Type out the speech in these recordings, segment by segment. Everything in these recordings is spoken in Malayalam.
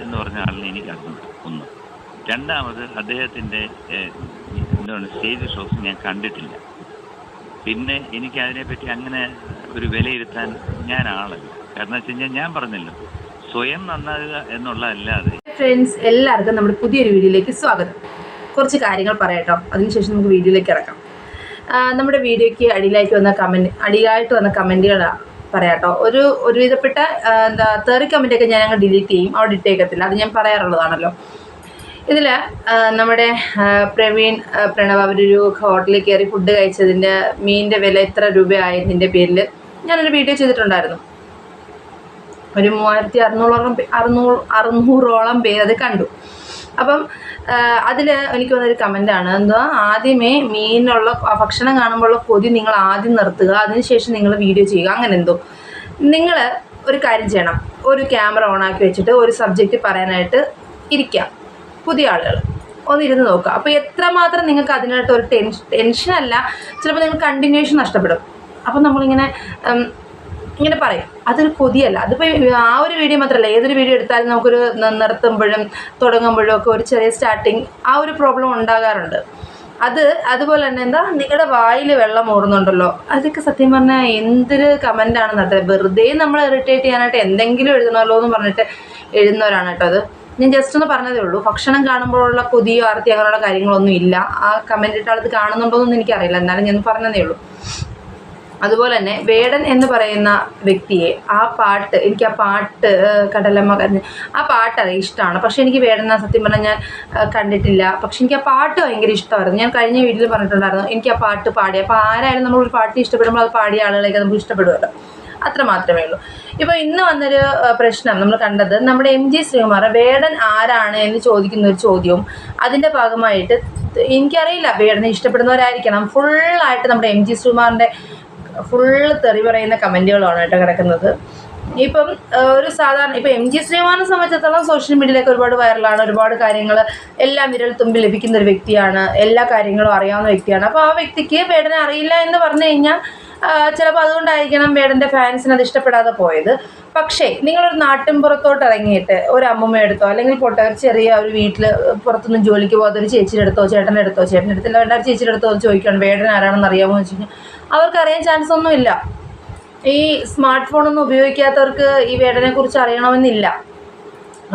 എന്ന് പറഞ്ഞ ആളിനെ എനിക്ക് അറിഞ്ഞൂടാ. ഒന്ന്. രണ്ടാമത് അദ്ദേഹത്തിൻ്റെ എന്താണ് സ്റ്റേജ് ഷോസ് ഞാൻ കണ്ടിട്ടില്ല. പിന്നെ എനിക്ക് അതിനെപ്പറ്റി അങ്ങനെ ഒരു വിലയിരുത്താൻ ഞാൻ ആളല്ല. കാരണം വെച്ച് കഴിഞ്ഞാൽ ഞാൻ പറഞ്ഞല്ലോ, സ്വയം നന്നാകുക എന്നുള്ളതല്ലാതെ. ഫ്രണ്ട്സ്, എല്ലാവർക്കും നമ്മുടെ പുതിയൊരു വീഡിയോയിലേക്ക് സ്വാഗതം. കുറച്ച് കാര്യങ്ങൾ പറയാട്ടോ, അതിനുശേഷം നമുക്ക് വീഡിയോയിലേക്ക് ഇറക്കാം. നമ്മുടെ വീഡിയോയ്ക്ക് അടിയിലായിട്ട് വന്ന കമൻറ്റുകളാണ് പറയാട്ടോ. ഒരുവിധപ്പെട്ട തേറി കമൻറ്റൊക്കെ ഞാൻ അങ്ങ് ഡിലീറ്റ് ചെയ്യും, അവിടെ ഇട്ടേക്കത്തില്ല. അത് ഞാൻ പറയാറുള്ളതാണല്ലോ. ഇതിൽ നമ്മുടെ പ്രണവ് അവരൊരു ഹോട്ടലിൽ കയറി ഫുഡ് കഴിച്ചതിൻ്റെ മീനിൻ്റെ വില എത്ര രൂപയായതിൻ്റെ പേരിൽ ഞാനൊരു വീഡിയോ ചെയ്തിട്ടുണ്ടായിരുന്നു. ഒരു 3600ഓളം പേര് അത് കണ്ടു. അപ്പം അതിൽ എനിക്ക് വന്നൊരു കമൻറ്റാണ്, എന്താ ആദ്യമേ മീനുള്ള ഭക്ഷണം കാണുമ്പോഴുള്ള കൊതി നിങ്ങൾ ആദ്യം നിർത്തുക, അതിനുശേഷം നിങ്ങൾ വീഡിയോ ചെയ്യുക. അങ്ങനെ എന്തോ നിങ്ങൾ ഒരു കാര്യം ചെയ്യണം, ഒരു ക്യാമറ ഓണാക്കി വെച്ചിട്ട് ഒരു സബ്ജക്റ്റ് പറയാനായിട്ട് ഇരിക്കുക. പുതിയ ആളുകൾ ഒന്നിരുന്ന് നോക്കുക. അപ്പോൾ എത്രമാത്രം നിങ്ങൾക്ക് അതിനായിട്ട് ഒരു ടെൻഷനല്ല, ചിലപ്പോൾ നിങ്ങൾക്ക് കണ്ടിന്യൂഷൻ നഷ്ടപ്പെടും. അപ്പം നമ്മളിങ്ങനെ പറയും, അതൊരു കൊതിയല്ല. അതിപ്പോൾ ആ ഒരു വീഡിയോ മാത്രമല്ല, ഏതൊരു വീഡിയോ എടുത്താലും നമുക്കൊരു നിർത്തുമ്പോഴും തുടങ്ങുമ്പോഴും ഒക്കെ ഒരു ചെറിയ സ്റ്റാർട്ടിങ് ആ ഒരു പ്രോബ്ലം ഉണ്ടാകാറുണ്ട്. അതുപോലെ തന്നെ നിങ്ങളുടെ വായിൽ വെള്ളം ഓടുന്നുണ്ടല്ലോ, അതൊക്കെ സത്യം പറഞ്ഞാൽ എന്തൊരു കമൻറ്റാണ് നട്ടത്. വെറുതെ നമ്മൾ ഇറിറ്റേറ്റ് ചെയ്യാനായിട്ട് എന്തെങ്കിലും എഴുതണമല്ലോ എന്ന് പറഞ്ഞിട്ട് എഴുതുന്നവരാണ് കേട്ടോ. അത് ഞാൻ ജസ്റ്റ് ഒന്ന് പറഞ്ഞതേ ഉള്ളൂ. ഭക്ഷണം കാണുമ്പോഴുള്ള കൊതിയോ ആർത്തി അങ്ങനെയുള്ള കാര്യങ്ങളൊന്നും ഇല്ല. ആ കമൻറ്റ് ഇട്ട ആൾക്ക് കാണുന്നുണ്ടോ എന്നൊന്നും എനിക്കറിയില്ല, എന്നാലും ഞാൻ പറഞ്ഞതേ ഉള്ളൂ. അതുപോലെ തന്നെ വേടൻ എന്ന് പറയുന്ന വ്യക്തിയെ എനിക്ക് ആ പാട്ട് കടലമ്മ കരഞ്ഞ് ആ പാട്ട് ഇഷ്ടമാണ്. പക്ഷേ എനിക്ക് വേടന സത്യം പറഞ്ഞാൽ ഞാൻ കണ്ടിട്ടില്ല. പക്ഷെ എനിക്ക് ആ പാട്ട് ഭയങ്കര ഇഷ്ടമായിരുന്നു. ഞാൻ കഴിഞ്ഞ വീട്ടിൽ പറഞ്ഞിട്ടുണ്ടായിരുന്നു, എനിക്ക് ആ പാട്ട് പാടി. അപ്പോൾ ആരായാലും നമ്മളൊരു പാട്ട് ഇഷ്ടപ്പെടുമ്പോൾ അത് പാടിയ ആളുകളെയൊക്കെ നമുക്ക് ഇഷ്ടപ്പെടുമല്ലോ. അത്ര മാത്രമേ ഉള്ളൂ. ഇപ്പോൾ ഇന്ന് വന്നൊരു പ്രശ്നം നമ്മൾ കണ്ടത്, നമ്മുടെ MG ശ്രീകുമാർ വേടൻ ആരാണ് എന്ന് ചോദിക്കുന്ന ഒരു ചോദ്യവും അതിൻ്റെ ഭാഗമായിട്ട് എനിക്കറിയില്ല, വേടനെ ഇഷ്ടപ്പെടുന്നവരായിരിക്കണം. ഫുള്ളായിട്ട് നമ്മുടെ MG ശ്രീകുമാറിൻ്റെ ഫുള്ള് തെറി പറയുന്ന കമൻറ്റുകളാണ് കേട്ടോ കിടക്കുന്നത്. ഇപ്പം ഒരു സാധാരണ ഇപ്പോൾ MG ശ്രീകുമാറിനെ സംബന്ധിച്ചിടത്തോളം സോഷ്യൽ മീഡിയയിലൊക്കെ ഒരുപാട് വൈറലാണ്. ഒരുപാട് കാര്യങ്ങൾ എല്ലാം വിരൽ തുമ്പിൽ ലഭിക്കുന്ന ഒരു വ്യക്തിയാണ്. എല്ലാ കാര്യങ്ങളും അറിയാവുന്ന വ്യക്തിയാണ്. അപ്പോൾ ആ വ്യക്തിക്ക് വേടനെ അറിയില്ല എന്ന് പറഞ്ഞു കഴിഞ്ഞാൽ ചിലപ്പോൾ അതുകൊണ്ടായിരിക്കണം വേടൻ്റെ ഫാൻസിന് അത് ഇഷ്ടപ്പെടാതെ പോയത്. പക്ഷേ നിങ്ങളൊരു നാട്ടിൻപുറത്തോട്ട് ഇറങ്ങിയിട്ട് ഒരു അമ്മൂമ്മ എടുത്തോ, അല്ലെങ്കിൽ ചെറിയ ഒരു വീട്ടിൽ പുറത്തൊന്നും ജോലിക്ക് പോകാത്ത ഒരു ചേച്ചിയുടെ അടുത്തോ ചേട്ടൻ്റെ അടുത്തില്ല വേണ്ട ചേച്ചിയുടെ അടുത്തോ ചോദിക്കുകയാണ് വേടൻ ആരാണെന്ന് അറിയാമോ എന്ന് വെച്ച് കഴിഞ്ഞാൽ അവർക്കറിയാൻ ചാൻസ് ഒന്നുമില്ല. ഈ സ്മാർട്ട് ഫോണൊന്നും ഉപയോഗിക്കാത്തവർക്ക് ഈ വേടനെ കുറിച്ച് അറിയണമെന്നില്ല.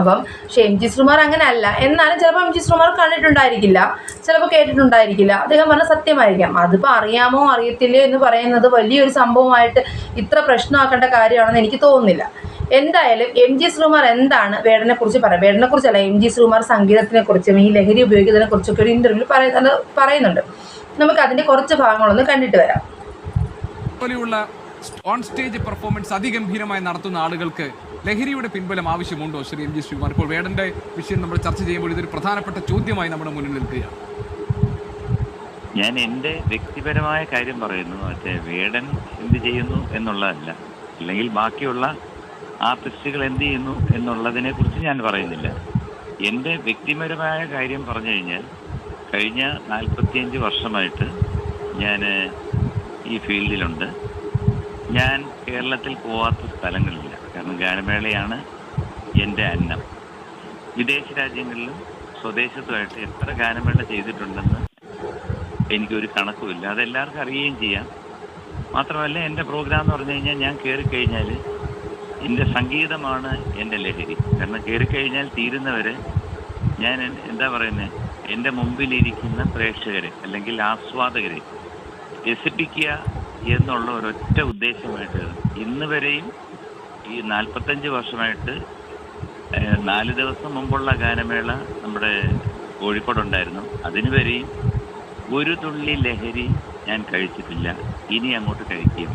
അപ്പം പക്ഷേ MG ശ്രീകുമാർ അങ്ങനെ അല്ല. എന്നാലും ചിലപ്പോൾ MG ശ്രീകുമാർ കണ്ടിട്ടുണ്ടായിരിക്കില്ല, ചിലപ്പോൾ കേട്ടിട്ടുണ്ടായിരിക്കില്ല. അദ്ദേഹം പറഞ്ഞ സത്യമായിരിക്കാം. അതിപ്പോൾ അറിയാമോ അറിയത്തില്ലേ എന്ന് പറയുന്നത് വലിയൊരു സംഭവമായിട്ട് ഇത്ര പ്രശ്നമാക്കേണ്ട കാര്യമാണെന്ന് എനിക്ക് തോന്നുന്നില്ല. എന്തായാലും MG ശ്രീകുമാർ എന്താണ് വേടനെ കുറിച്ച് പറയാം. വേടനെ കുറിച്ചല്ല, MG ശ്രീകുമാർ സംഗീതത്തിനെ കുറിച്ചും ഈ ലഹരി ഉപയോഗിക്കുന്നതിനെ കുറിച്ചൊക്കെ ഒരു ഇൻ്റർവ്യൂവിൽ പറയുന്നുണ്ട്. നമുക്ക് അതിൻ്റെ കുറച്ച് ഭാഗങ്ങളൊന്ന് കണ്ടിട്ട് വരാം. പോലെയുള്ള ഓൺ സ്റ്റേജ് പെർഫോമൻസ് അതിഗംഭീരമായി നടത്തുന്ന ആളുകൾക്ക് ലഹരിയുടെ പിൻബലം ആവശ്യമുണ്ടോ ശ്രീ MG ശ്രീകുമാർ? ഇപ്പോൾ വേടന്റെ വിഷയം നമ്മൾ ചർച്ച ചെയ്യുമ്പോൾ ഇതൊരു പ്രധാനപ്പെട്ട ചോദ്യമായി നമ്മുടെ മുന്നിൽ നിൽക്കുകയാണ്. ഞാൻ എൻ്റെ വ്യക്തിപരമായ കാര്യം പറയുന്നു, മറ്റേ വേടൻ എന്ത് ചെയ്യുന്നു എന്നുള്ളതല്ല, അല്ലെങ്കിൽ ബാക്കിയുള്ള ആർട്ടിസ്റ്റുകൾ എന്ത് ചെയ്യുന്നു എന്നുള്ളതിനെ കുറിച്ച് ഞാൻ പറയുന്നില്ല. എൻ്റെ വ്യക്തിപരമായ കാര്യം പറഞ്ഞു കഴിഞ്ഞാൽ, കഴിഞ്ഞ 45 വർഷമായിട്ട് ഞാൻ ഈ ഫീൽഡിലുണ്ട്. ഞാൻ കേരളത്തിൽ പോവാത്ത സ്ഥലങ്ങളില്ല. കാരണം ഗാനമേളയാണ് എൻ്റെ അന്നം. വിദേശ രാജ്യങ്ങളിലും സ്വദേശത്തുമായിട്ട് എത്ര ഗാനമേള ചെയ്തിട്ടുണ്ടെന്ന് എനിക്കൊരു കണക്കുമില്ല. അതെല്ലാവർക്കും അറിയുകയും ചെയ്യാം. മാത്രമല്ല, എൻ്റെ പ്രോഗ്രാം എന്ന് പറഞ്ഞു കഴിഞ്ഞാൽ ഞാൻ കയറിക്കഴിഞ്ഞാൽ എൻ്റെ സംഗീതമാണ് എൻ്റെ ലഹരി. കാരണം കയറിക്കഴിഞ്ഞാൽ തീരുന്നവരെ ഞാൻ എൻ്റെ മുമ്പിലിരിക്കുന്ന പ്രേക്ഷകരെ അല്ലെങ്കിൽ ആസ്വാദകരെ രസിപ്പിക്കുക എന്നുള്ള ഒരൊറ്റ ഉദ്ദേശമായിട്ട് ഇന്ന് വരെയും ഈ 45 വർഷമായിട്ട് 4 ദിവസം മുമ്പുള്ള ഗാനമേള നമ്മുടെ കോഴിക്കോടുണ്ടായിരുന്നു. അതിനു വരെയും ഒരു തുള്ളി ലഹരി ഞാൻ കഴിച്ചിട്ടില്ല, ഇനി അങ്ങോട്ട് കഴിക്കുകയും.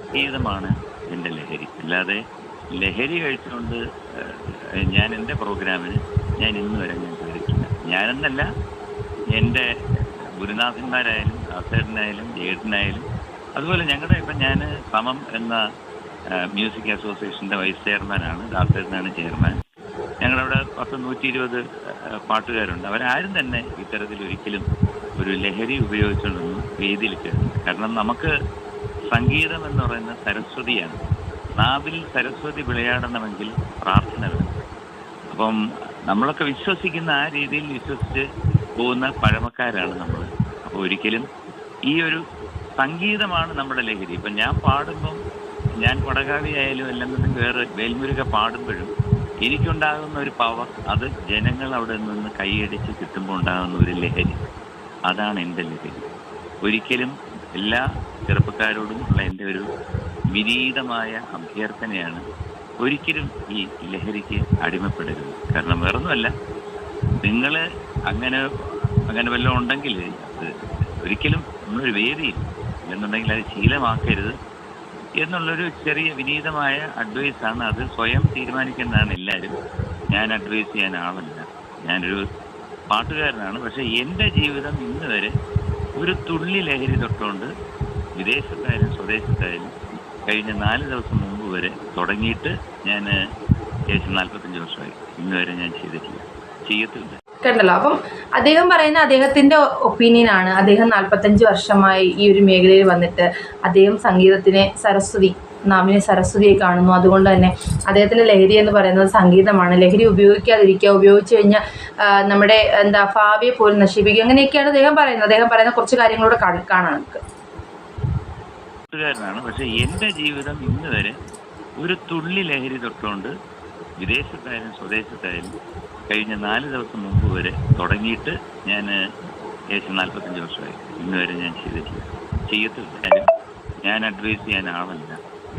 സംഗീതമാണ് എൻ്റെ ലഹരി. അല്ലാതെ ലഹരി കഴിച്ചുകൊണ്ട് ഞാൻ എൻ്റെ പ്രോഗ്രാമിന് ഞാൻ ഇന്ന് വരെ ഞാൻ കഴിക്കില്ല. ഞാനെന്നല്ല, എൻ്റെ ഗുരുനാഥന്മാരായാലും ദാസേട്ടനായാലും ജേട്ടനായാലും അതുപോലെ ഇപ്പം ഞാൻ സമം എന്ന മ്യൂസിക് അസോസിയേഷൻ്റെ വൈസ് ചെയർമാനാണ്. ദാസേട്ടനാണ് ചെയർമാൻ. ഞങ്ങളവിടെ 120 പാട്ടുകാരുണ്ട്. അവരാരും തന്നെ ഇത്തരത്തിലൊരിക്കലും ഒരു ലഹരി ഉപയോഗിച്ചുകൊണ്ടൊന്നും വേദിയിൽ കയറുന്നു. കാരണം നമുക്ക് സംഗീതം എന്ന് പറയുന്നത് സരസ്വതിയാണ്. നാവിൽ സരസ്വതി വിളയാടണമെങ്കിൽ പ്രാർത്ഥന വേണം. അപ്പം നമ്മളൊക്കെ വിശ്വസിക്കുന്ന ആ രീതിയിൽ വിശ്വസിച്ച് പോകുന്ന പഴമക്കാരാണ് നമ്മൾ. അപ്പോൾ ഒരിക്കലും ഈ ഒരു സംഗീതമാണ് നമ്മുടെ ലഹരി. ഇപ്പം ഞാൻ പാടുമ്പം, ഞാൻ കൊടകാവി ആയാലും അല്ലെങ്കിൽ വേറെ വേൽമുരുക പാടുമ്പോഴും എനിക്കുണ്ടാകുന്ന ഒരു പവർ, അത് ജനങ്ങൾ അവിടെ നിന്ന് കൈയടിച്ച് കിട്ടുമ്പോൾ ഉണ്ടാകുന്ന ഒരു ലഹരി, അതാണ് എൻ്റെ ലഹരി. ഒരിക്കലും എല്ലാ ചെറുപ്പക്കാരോടും ഉള്ള എൻ്റെ ഒരു വിനീതമായ അഭ്യർത്ഥനയാണ്, ഒരിക്കലും ഈ ലഹരിക്ക് അടിമപ്പെടരുത്. കാരണം വേറൊന്നുമല്ല, നിങ്ങൾ അങ്ങനെ വല്ലതും ഉണ്ടെങ്കിൽ അത് ഒരിക്കലും നമ്മളൊരു വേദിയിൽ എന്നുണ്ടെങ്കിൽ അത് ശീലമാക്കരുത് എന്നുള്ളൊരു ചെറിയ വിനീതമായ അഡ്വൈസാണ്. അത് സ്വയം തീരുമാനിക്കുന്നതാണ് എല്ലാവരും. ഞാൻ അഡ്വൈസ് ചെയ്യാൻ ആളല്ല, ഞാനൊരു പാട്ടുകാരനാണ്. പക്ഷേ എൻ്റെ ജീവിതം ഇന്ന് വരെ ഒരു തുള്ളി ലഹരി തൊട്ടുകൊണ്ട് വിദേശത്തായാലും സ്വദേശത്തായാലും കഴിഞ്ഞ 4 ദിവസം മുമ്പ് വരെ തുടങ്ങിയിട്ട് ഞാൻ ഏകദേശം 45 വർഷമായി. ഇന്ന് വരെ ഞാൻ ചെയ്യത്തില്ല. കണ്ടല്ലോ. അപ്പം അദ്ദേഹം പറയുന്ന അദ്ദേഹത്തിൻ്റെ ഒപ്പീനിയനാണ്. അദ്ദേഹം 45 വർഷമായി ഈ ഒരു മേഖലയിൽ വന്നിട്ട് അദ്ദേഹം സംഗീതത്തിനെ നാമിനെ സരസ്വതിയെ കാണുന്നു. അതുകൊണ്ട് തന്നെ അദ്ദേഹത്തിൻ്റെ ലഹരി എന്ന് പറയുന്നത് സംഗീതമാണ്. ലഹരി ഉപയോഗിക്കാതിരിക്കുക, ഉപയോഗിച്ച് കഴിഞ്ഞാൽ നമ്മുടെ ഭാവിയെ പോലും നശിപ്പിക്കുക, അങ്ങനെയൊക്കെയാണ് അദ്ദേഹം പറയുന്നത്. അദ്ദേഹം പറയുന്ന കുറച്ച് കാര്യങ്ങളൂടെ കാണാം നമുക്ക്. ാണ് പക്ഷെ എൻ്റെ ജീവിതം ഇന്ന് വരെ ഒരു തുള്ളി ലഹരി തൊട്ടുകൊണ്ട് വിദേശത്തായാലും സ്വദേശത്തായാലും കഴിഞ്ഞ 4 ദിവസം മുമ്പ് വരെ തുടങ്ങിയിട്ട് ഞാൻ ഏകദേശം 45 വർഷമായി. ഇന്ന് വരെ ഞാൻ ചെയ്യത്തില്ല. ഞാൻ അഡ്വൈസ് ചെയ്യാൻ ആളല്ല,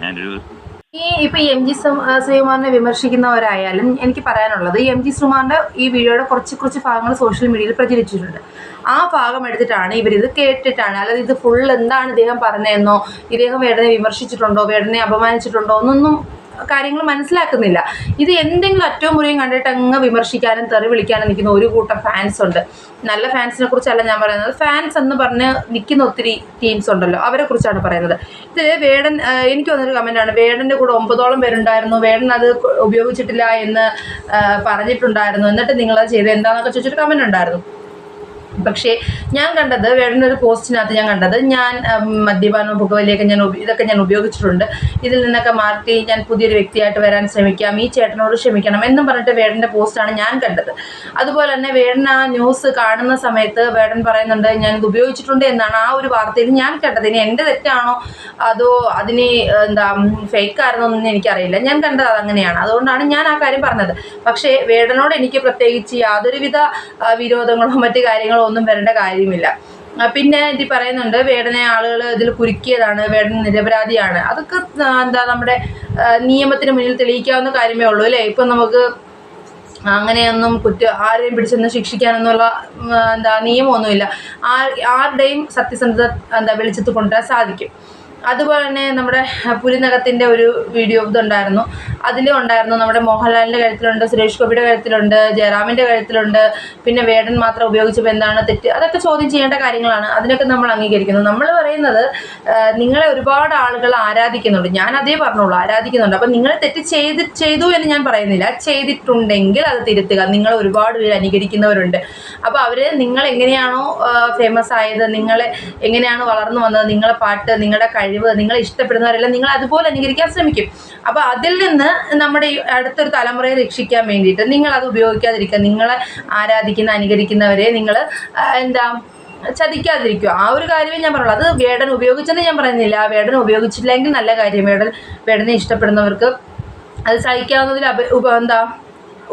ഞാനൊരു ഇപ്പം MG ശ്രീകുമാറിനെ വിമർശിക്കുന്നവരായാലും എനിക്ക് പറയാനുള്ളത്, MG ശ്രീകുമാറിൻ്റെ ഈ വീഡിയോയുടെ കുറച്ച് ഭാഗങ്ങൾ സോഷ്യൽ മീഡിയയിൽ പ്രചരിച്ചിട്ടുണ്ട്. ആ ഭാഗം എടുത്തിട്ടാണ് ഇവരിത് കേട്ടിട്ടാണ്, അല്ലാതെ ഇത് ഫുൾ എന്താണ് ഇദ്ദേഹം പറഞ്ഞതെന്നോ ഇദ്ദേഹം വേടനെ വിമർശിച്ചിട്ടുണ്ടോ വേടനെ അപമാനിച്ചിട്ടുണ്ടോ എന്നൊന്നും കാര്യങ്ങൾ മനസ്സിലാക്കുന്നില്ല. ഇത് എന്തെങ്കിലും അറ്റവും മുറിയും കണ്ടിട്ട് അങ്ങ് വിമർശിക്കാനും തെറി വിളിക്കാനും നിൽക്കുന്ന ഒരു കൂട്ടം ഫാൻസ് ഉണ്ട്. നല്ല ഫാൻസിനെ കുറിച്ചല്ല ഞാൻ പറയുന്നത്. ഫാൻസ് എന്ന് പറഞ്ഞ് നിൽക്കുന്ന ഒത്തിരി ടീംസ് ഉണ്ടല്ലോ, അവരെ കുറിച്ചാണ് പറയുന്നത്. ഇത് വേടൻ, എനിക്ക് വന്നൊരു കമൻറ്റാണ്, വേടൻ്റെ കൂടെ 9ഓളം പേരുണ്ടായിരുന്നു, വേടൻ അത് ഉപയോഗിച്ചിട്ടില്ല എന്ന് പറഞ്ഞിട്ടുണ്ടായിരുന്നു, എന്നിട്ട് നിങ്ങളത് ചെയ്ത് എന്താണെന്നൊക്കെ ചോദിച്ചൊരു കമൻറ്റ് ഉണ്ടായിരുന്നു. പക്ഷേ ഞാൻ കണ്ടത്, വേടനൊരു പോസ്റ്റിനകത്ത് ഞാൻ കണ്ടത്, ഞാൻ മദ്യപാനവും പുകവലിയൊക്കെ ഇതൊക്കെ ഞാൻ ഉപയോഗിച്ചിട്ടുണ്ട്, ഇതിൽ നിന്നൊക്കെ മാറ്റി ഞാൻ പുതിയൊരു വ്യക്തിയായിട്ട് വരാൻ ശ്രമിക്കാം, ഈ ചേട്ടനോട് ക്ഷമിക്കണം എന്നും പറഞ്ഞിട്ട് വേടൻ്റെ പോസ്റ്റാണ് ഞാൻ കണ്ടത്. അതുപോലെ തന്നെ വേടൻ ആ ന്യൂസ് കാണുന്ന സമയത്ത് വേടൻ പറയുന്നുണ്ട് ഞാനിത് ഉപയോഗിച്ചിട്ടുണ്ട് എന്നാണ് ആ ഒരു വാർത്തയിൽ ഞാൻ കേട്ടത്. ഇനി എൻ്റെ തെറ്റാണോ അതോ അതിന് ഫേക്കായിരുന്നോ എന്നൊന്നും എനിക്കറിയില്ല. ഞാൻ കണ്ടത് അതങ്ങനെയാണ്, അതുകൊണ്ടാണ് ഞാൻ ആ കാര്യം പറഞ്ഞത്. പക്ഷേ വേടനോട് എനിക്ക് പ്രത്യേകിച്ച് യാതൊരുവിധ വിരോധങ്ങളോ മറ്റു കാര്യങ്ങളോ ഒന്നും വരേണ്ട കാര്യമില്ല. പിന്നെ ഇത് പറയുന്നുണ്ട് വേടനെ ആളുകൾ ഇതിൽ കുരുക്കിയതാണ്, വേടൻ നിരപരാധിയാണ്. അതൊക്കെ നമ്മുടെ നിയമത്തിന് മുന്നിൽ തെളിയിക്കാവുന്ന കാര്യമേ ഉള്ളൂ അല്ലേ. ഇപ്പം നമുക്ക് അങ്ങനെയൊന്നും ആരെയും പിടിച്ചൊന്നും ശിക്ഷിക്കാനൊന്നുള്ള നിയമമൊന്നുമില്ല. ആരുടെയും സത്യസന്ധത വെളിച്ചത്ത് കൊണ്ടുവരാൻ സാധിക്കും. അതുപോലെ തന്നെ നമ്മുടെ പുലിനകത്തിൻ്റെ ഒരു വീഡിയോ ഇതുണ്ടായിരുന്നു, അതിലും ഉണ്ടായിരുന്നു നമ്മുടെ മോഹൻലാലിൻ്റെ കഴുത്തിലുണ്ട്, സുരേഷ് ഗോപിയുടെ കഴുത്തിലുണ്ട്, ജയറാമിൻ്റെ കഴുത്തിലുണ്ട്. പിന്നെ വേടൻ മാത്രം ഉപയോഗിച്ചപ്പോൾ എന്താണ് തെറ്റ്, അതൊക്കെ ചോദ്യം ചെയ്യേണ്ട കാര്യങ്ങളാണ്. അതിനൊക്കെ നമ്മൾ അംഗീകരിക്കുന്നു. നമ്മൾ പറയുന്നത് നിങ്ങളെ ഒരുപാട് ആളുകൾ ആരാധിക്കുന്നുണ്ട്, ഞാൻ അതേ പറഞ്ഞോളൂ, ആരാധിക്കുന്നുണ്ട്. അപ്പം നിങ്ങൾ തെറ്റ് ചെയ്തു എന്ന് ഞാൻ പറയുന്നില്ല, ചെയ്തിട്ടുണ്ടെങ്കിൽ അത് തിരുത്തുക. നിങ്ങൾ ഒരുപാട് പേര് അനുകരിക്കുന്നവരുണ്ട്. അപ്പോൾ അവർ നിങ്ങൾ എങ്ങനെയാണോ ഫേമസ് ആയത്, നിങ്ങളെ എങ്ങനെയാണ് വളർന്നു വന്നത്, നിങ്ങളെ പാട്ട്, നിങ്ങളുടെ കഴിവ്, നിങ്ങളെ ഇഷ്ടപ്പെടുന്നവരെല്ലാം നിങ്ങൾ അതുപോലെ അനുകരിക്കാൻ ശ്രമിക്കും. അപ്പോൾ അതിൽ നിന്ന് നമ്മുടെ ഈ അടുത്തൊരു തലമുറയെ രക്ഷിക്കാൻ വേണ്ടിയിട്ട് നിങ്ങൾ അത് ഉപയോഗിക്കാതിരിക്കുക. നിങ്ങളെ ആരാധിക്കുന്ന അനുകരിക്കുന്നവരെ നിങ്ങൾ ചതിക്കാതിരിക്കുക. ആ ഒരു കാര്യമേ ഞാൻ പറയുള്ളൂ. അത് വേടൻ ഉപയോഗിച്ചെന്ന് ഞാൻ പറയുന്നില്ല, വേടൻ ഉപയോഗിച്ചില്ലെങ്കിൽ നല്ല കാര്യം. വേടനെ ഇഷ്ടപ്പെടുന്നവർക്ക് അത് സഹിക്കാവുന്നതിൽ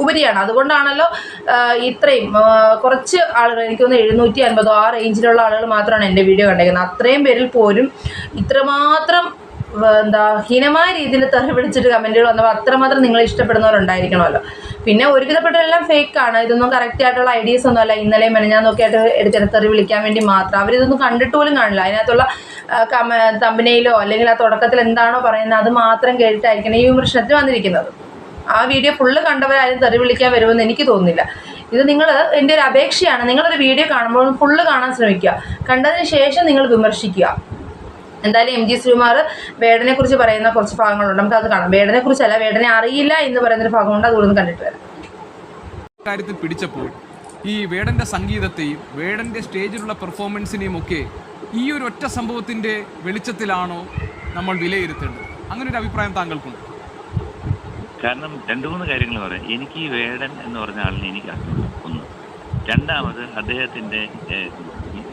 ഉപരിയാണ്. അതുകൊണ്ടാണല്ലോ ഇത്രയും കുറച്ച് ആളുകൾ, എനിക്ക് തോന്നുന്നു 750 ആ റേഞ്ചിലുള്ള ആളുകൾ മാത്രമാണ് എൻ്റെ വീഡിയോ കണ്ടേക്കുന്നത്. അത്രയും പേരിൽ പോലും ഇത്രമാത്രം ഹീനമായ രീതിയിൽ തെറി പിടിച്ചിട്ട് കമൻറ്റുകൾ വന്നപ്പോൾ അത്രമാത്രം നിങ്ങളെ ഇഷ്ടപ്പെടുന്നവരുണ്ടായിരിക്കണമല്ലോ. പിന്നെ ഒരുവിധപ്പെട്ടെല്ലാം ഫേക്കാണ്, ഇതൊന്നും കറക്റ്റ് ആയിട്ടുള്ള ഐഡിയസ് ഒന്നും അല്ല. ഇന്നലെയും മെനഞ്ഞാന്നൊക്കെ ആയിട്ട് എടുത്തെറി വിളിക്കാൻ വേണ്ടി മാത്രം. അവരിതൊന്നും കണ്ടിട്ട് പോലും കാണില്ല. അതിനകത്തുള്ള തമ്പനയിലോ അല്ലെങ്കിൽ ആ തുടക്കത്തിൽ എന്താണോ പറയുന്നത് അത് മാത്രം കേട്ടിട്ടായിരിക്കണം ഈ വിമർശനത്തിൽ വന്നിരിക്കുന്നത്. ആ വീഡിയോ ഫുള്ള് കണ്ടവരാരും തെറി വിളിക്കാൻ വരുമെന്ന് എനിക്ക് തോന്നുന്നില്ല. ഇത് എൻ്റെ ഒരു അപേക്ഷയാണ്, നിങ്ങളൊരു വീഡിയോ കാണുമ്പോൾ ഫുള്ള് കാണാൻ ശ്രമിക്കുക, കണ്ടതിന് ശേഷം നിങ്ങൾ വിമർശിക്കുക. എന്തായാലും MG ശ്രീകുമാർ വേടനെ കുറിച്ച് പറയുന്ന കുറച്ച് ഭാഗങ്ങളുണ്ട്, നമുക്ക് അത് കാണാം. വേടനെ കുറിച്ചല്ല, വേടനെ അറിയില്ല എന്ന് പറയുന്നൊരു ഭാഗമുണ്ട്, അതുകൊണ്ട് കണ്ടിട്ട് വരാം. കാര്യത്തിൽ പിടിച്ചപ്പോൾ ഈ വേടന്റെ സംഗീതത്തെയും വേടന്റെ സ്റ്റേജിലുള്ള പെർഫോമൻസിനെയും ഒക്കെ ഈ ഒരു ഒറ്റ സംഭവത്തിന്റെ വെളിച്ചത്തിലാണോ നമ്മൾ വിലയിരുത്തേണ്ടത്? അങ്ങനെ ഒരു അഭിപ്രായം താങ്കൾക്കുണ്ട്? കാരണം 2-3 കാര്യങ്ങൾ പറയാം. എനിക്ക് ഈ വേടൻ എന്ന് പറഞ്ഞ ആളിനെ എനിക്ക് അറിഞ്ഞു, ഒന്ന്. രണ്ടാമത് അദ്ദേഹത്തിൻ്റെ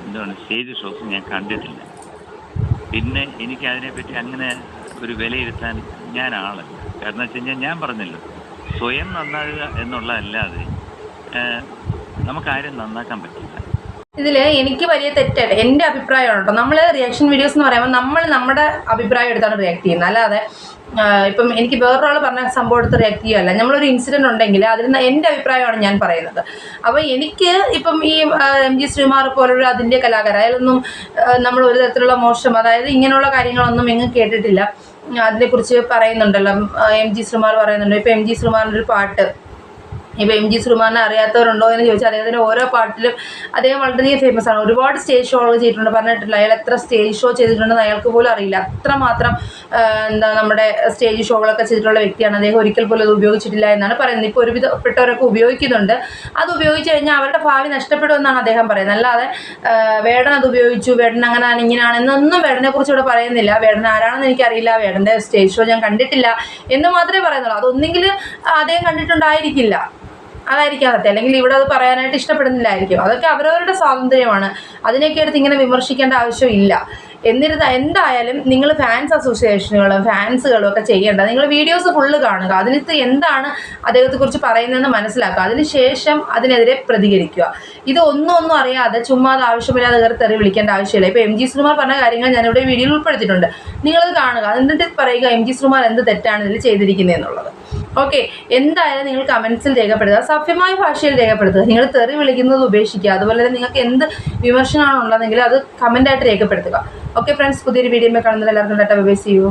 എന്താണ് സ്റ്റേജ് ഷോസ് ഞാൻ കണ്ടിട്ടില്ല. പിന്നെ എനിക്ക് അതിനെപ്പറ്റി അങ്ങനെ ഒരു വിലയിരുത്താൻ ഞാൻ ആളല്ല. കാരണം വെച്ച് കഴിഞ്ഞാൽ ഞാൻ പറഞ്ഞല്ലോ, സ്വയം നന്നാകുക എന്നുള്ളതല്ലാതെ നമുക്കാരും നന്നാക്കാൻ പറ്റില്ല. ഇതിൽ എനിക്ക് വലിയ തെറ്റായിട്ട് എൻ്റെ അഭിപ്രായമാണ് കേട്ടോ. നമ്മൾ റിയാക്ഷൻ വീഡിയോസ് എന്ന് പറയുമ്പോൾ നമ്മൾ നമ്മുടെ അഭിപ്രായം എടുത്താണ് റിയാക്ട് ചെയ്യുന്നത്. അല്ലാതെ ഇപ്പം എനിക്ക് വേറൊരാൾ പറഞ്ഞ സംഭവം എടുത്ത് റിയാക്ട് ചെയ്യുകയല്ല. നമ്മളൊരു ഇൻസിഡൻറ്റ് ഉണ്ടെങ്കിൽ അതിൽ എൻ്റെ അഭിപ്രായമാണ് ഞാൻ പറയുന്നത്. അപ്പോൾ എനിക്ക് ഇപ്പം ഈ MG ശ്രീകുമാർ പോലുള്ള അതിൻ്റെ കലാകാരൻ അതിലൊന്നും നമ്മൾ ഒരു തരത്തിലുള്ള മോശം, അതായത് ഇങ്ങനെയുള്ള കാര്യങ്ങളൊന്നും എങ്ങും കേട്ടിട്ടില്ല. അതിനെക്കുറിച്ച് പറയുന്നുണ്ടല്ലോ, MG ശ്രീകുമാർ പറയുന്നുണ്ട്. ഇപ്പോൾ MG ശ്രീകുമാറിൻ്റെ ഒരു പാട്ട്, ഇപ്പോൾ MG ശ്രീകുമാറിനെ അറിയാത്തവരുണ്ടോ എന്ന് ചോദിച്ചാൽ അദ്ദേഹത്തിൻ്റെ ഓരോ പാട്ടിലും അദ്ദേഹം വളരെയധികം ഫേമസ് ആണ്. ഒരുപാട് സ്റ്റേജ് ഷോകൾ ചെയ്തിട്ടുണ്ട്, പറഞ്ഞിട്ടില്ല. അയാൾ എത്ര സ്റ്റേജ് ഷോ ചെയ്തിട്ടുണ്ടെന്ന് അയാൾക്ക് പോലും അറിയില്ല. അത്രമാത്രം നമ്മുടെ സ്റ്റേജ് ഷോകളൊക്കെ ചെയ്തിട്ടുള്ള വ്യക്തിയാണ് അദ്ദേഹം. ഒരിക്കൽ പോലും അത് ഉപയോഗിച്ചിട്ടില്ല എന്നാണ് പറയുന്നത്. ഇപ്പോൾ ഒരുവിധപ്പെട്ടവരൊക്കെ ഉപയോഗിക്കുന്നുണ്ട്. അത് ഉപയോഗിച്ച് കഴിഞ്ഞാൽ അവരുടെ ഭാവി നഷ്ടപ്പെടുമെന്നാണ് അദ്ദേഹം പറയുന്നത്. അല്ലാതെ വേടൻ അത് ഉപയോഗിച്ചു, വേടൻ അങ്ങനെയാണ് ഇങ്ങനെയാണ് എന്നൊന്നും വേടനെ കുറിച്ച് ഇവിടെ പറയുന്നില്ല. വേടൻ ആരാണെന്ന് എനിക്കറിയില്ല, വേടൻ്റെ സ്റ്റേജ് ഷോ ഞാൻ കണ്ടിട്ടില്ല എന്ന് മാത്രമേ പറയുന്നുള്ളൂ. അതൊന്നെങ്കിൽ അദ്ദേഹം കണ്ടിട്ടുണ്ടായിരിക്കില്ല, അതായിരിക്കാം സത്യം. അല്ലെങ്കിൽ ഇവിടെ അത് പറയാനായിട്ട് ഇഷ്ടപ്പെടുന്നില്ലായിരിക്കും. അതൊക്കെ അവരവരുടെ സ്വാതന്ത്ര്യമാണ്. അതിനൊക്കെ എടുത്ത് ഇങ്ങനെ വിമർശിക്കേണ്ട ആവശ്യമില്ല. എന്തായാലും നിങ്ങൾ ഫാൻസ് അസോസിയേഷനുകളും ഫാൻസുകളും ഒക്കെ ചെയ്യേണ്ട, നിങ്ങൾ വീഡിയോസ് ഫുള്ള് കാണുക, അതിനകത്ത് എന്താണ് അദ്ദേഹത്തെക്കുറിച്ച് പറയുന്നതെന്ന് മനസ്സിലാക്കുക, അതിനുശേഷം അതിനെതിരെ പ്രതികരിക്കുക. ഒന്നും അറിയാതെ ചുമ്മാ അത് ആവശ്യമില്ലാതെ കയറി തെറി വിളിക്കേണ്ട ആവശ്യമില്ല. ഇപ്പോൾ MG ശ്രീകുമാർ പറഞ്ഞ കാര്യങ്ങൾ ഞാനിവിടെ വീഡിയോയിൽ ഉൾപ്പെടുത്തിയിട്ടുണ്ട്. നിങ്ങളത് കാണുക, എന്നിട്ട് പറയുക MG ശ്രീകുമാർ എന്ത് തെറ്റാണ് ഇതിൽ ചെയ്തിരിക്കുന്നത് എന്നുള്ളത്. ഓക്കെ, എന്തായാലും നിങ്ങൾ കമൻസിൽ രേഖപ്പെടുത്തുക, സഭ്യമായ ഭാഷയിൽ രേഖപ്പെടുത്തുക. നിങ്ങൾ തെറി വിളിക്കുന്നത് ഉപേക്ഷിക്കുക. അതുപോലെ തന്നെ നിങ്ങൾക്ക് എന്ത് വിമർശനമാണ് ഉള്ളതെങ്കിൽ അത് കമൻ്റായിട്ട് രേഖപ്പെടുത്തുക. ഓക്കെ ഫ്രണ്ട്സ്, പുതിയൊരു വീഡിയോ കാണുന്നത് എല്ലാവർക്കും tata bye bye, see U.